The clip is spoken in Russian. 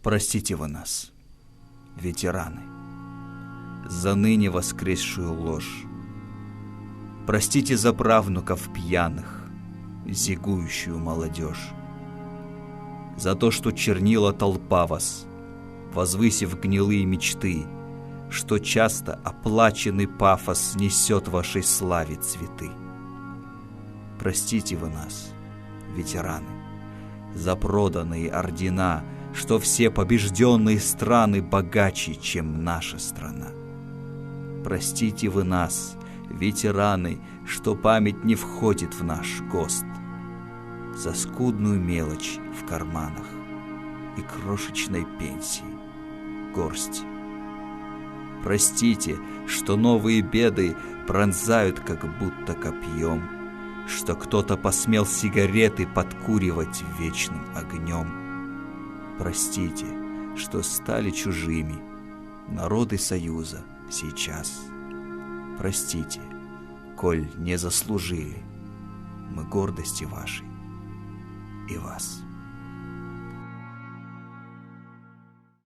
Простите вы нас, ветераны, за ныне воскресшую ложь. Простите за правнуков пьяных, зигующую молодежь. За то, что чернила толпа вас, возвысив гнилые мечты, что часто оплаченный пафос несет вашей славе цветы. Простите вы нас, ветераны, за проданные ордена, что все побежденные страны богаче, чем наша страна. Простите вы нас, ветераны, что память не входит в наш ГОСТ, за скудную мелочь в карманах и крошечной пенсии горсть. Простите, что новые беды пронзают как будто копьем, что кто-то посмел сигареты подкуривать вечным огнем. Простите, что стали чужими народы Союза сейчас. Простите, коль не заслужили мы гордости вашей и вас.